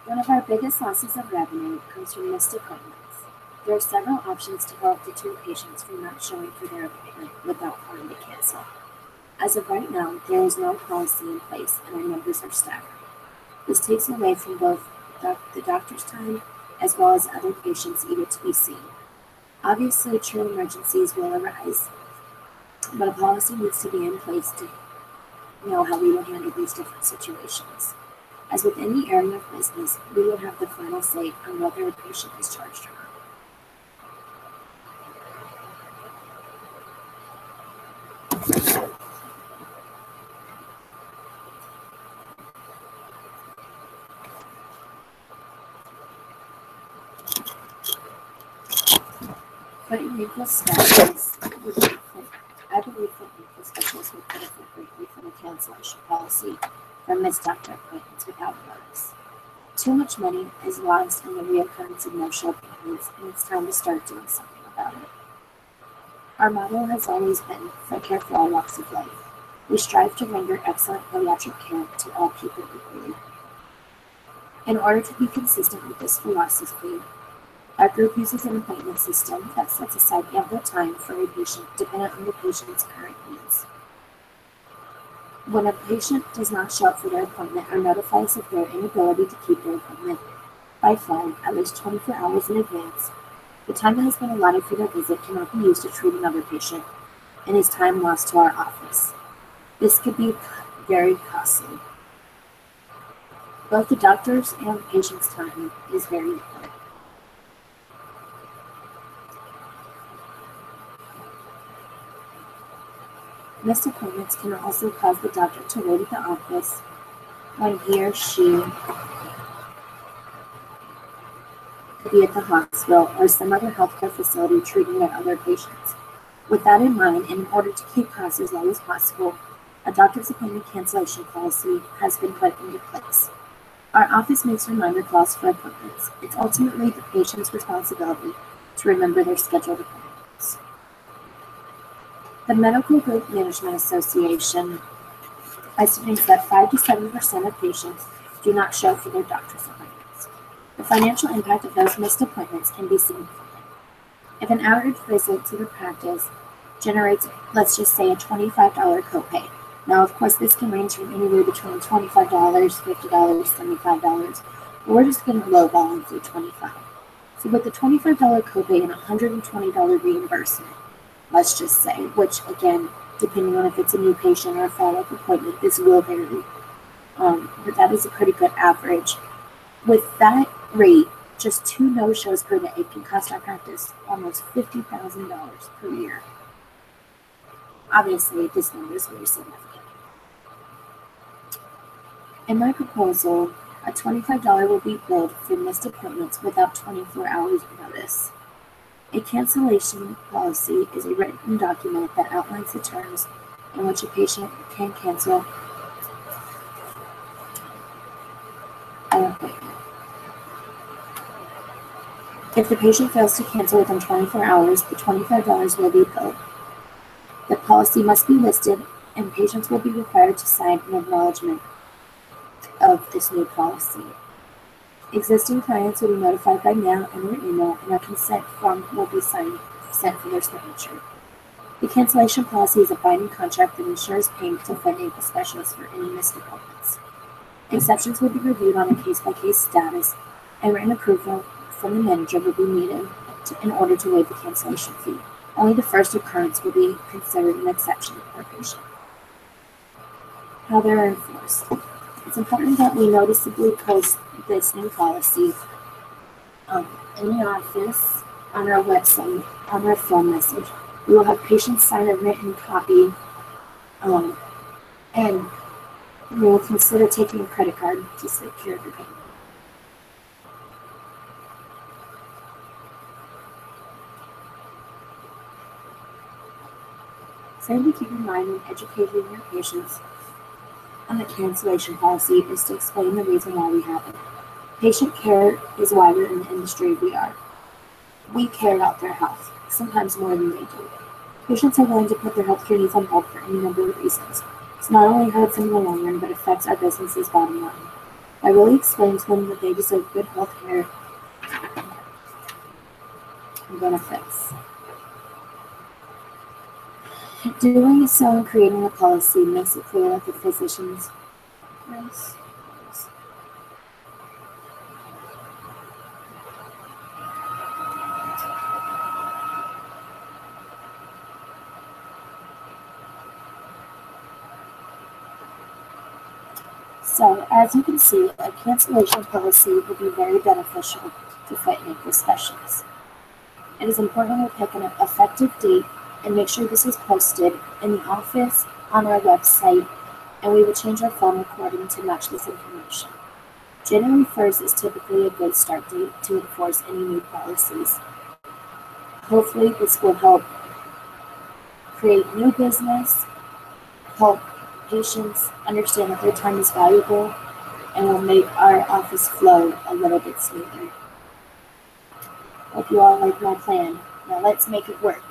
One of our biggest sources of revenue comes from missed appointments. There are several options to help deter patients from not showing for their appointment without having to cancel. As of right now, there is no policy in place and our numbers are staggering. This takes away from both the doctor's time as well as other patients eager to be seen. Obviously, true emergencies will arise, but a policy needs to be in place to know how we will handle these different situations. As with any area of business, we will have the final say on whether a patient is charged or not. But equal status would benefit. I believe that equal specialists would benefit greatly from a cancellation policy for missed doctor appointments without notice. Too much money is lost in the reoccurrence of no-show appointments, and it's time to start doing something about it. Our motto has always been for care for all walks of life. We strive to render excellent pediatric care to all people equally. In order to be consistent with this philosophy, our group uses an appointment system that sets aside ample time for a patient dependent on the patient's current needs. When a patient does not show up for their appointment or notifies of their inability to keep their appointment by phone at least 24 hours in advance, the time that has been allotted for their visit cannot be used to treat another patient and is time lost to our office. This could be very costly. Both the doctor's and the patient's time is very important. Missed appointments can also cause the doctor to wait at the office when he or she could be at the hospital or some other healthcare facility treating their other patients. With that in mind, and in order to keep costs as low as possible, a doctor's appointment cancellation policy has been put into place. Our office makes reminder calls for appointments. It's ultimately the patient's responsibility to remember their scheduled appointments. The Medical Group Management Association estimates that 5 to 7% of patients do not show for their doctor's appointments. The financial impact of those missed appointments can be significant. If an average visit to the practice generates, let's just say, a $25 copay. Now, of course, this can range from anywhere between $25, $50, $75, but we're just going to lowball and say $25. So with the $25 copay and $120 reimbursement, let's just say, which again, depending on if it's a new patient or a follow-up appointment, this will vary, but that is a pretty good average. With that rate, just 2 no-shows per day can cost our practice almost $50,000 per year. Obviously, this number is very significant. In my proposal, a $25 will be billed for missed appointments without 24 hours notice. A cancellation policy is a written document that outlines the terms in which a patient can cancel an appointment. If the patient fails to cancel within 24 hours, the $25 will be billed. The policy must be listed, and patients will be required to sign an acknowledgement of this new policy. Existing clients will be notified by mail and or email, and a consent form will be sent for their signature. The cancellation policy is a binding contract that ensures payment to financial specialists for any missed appointments. Exceptions will be reviewed on a case-by-case status, and written approval from the manager will be needed in order to waive the cancellation fee. Only the first occurrence will be considered an exception per patient. How they are enforced. It's important that we noticeably post this new policy in the office, on our website, on our phone message. We will have patients sign a written copy, and we will consider taking a credit card to secure the payment. Something to keep in mind when educating your patients on the cancellation policy is to explain the reason why we have it. Patient care is why we're in the industry we are. We care about their health, sometimes more than they do. Patients are willing to put their healthcare needs on hold for any number of reasons. This not only hurts in the long run, but affects our business's bottom line. I really explained to them that they deserve good health care and benefits. Doing so and creating a policy makes it clear that the physicians So, as you can see, a cancellation policy will be very beneficial to foot and ankle specialists. It is important to pick an effective date and make sure this is posted in the office, on our website, and we will change our form according to match this information. January 1st is typically a good start date to enforce any new policies. Hopefully, this will help create new business, help patients understand that their time is valuable, and will make our office flow a little bit smoother. Hope you all like my plan. Now let's make it work.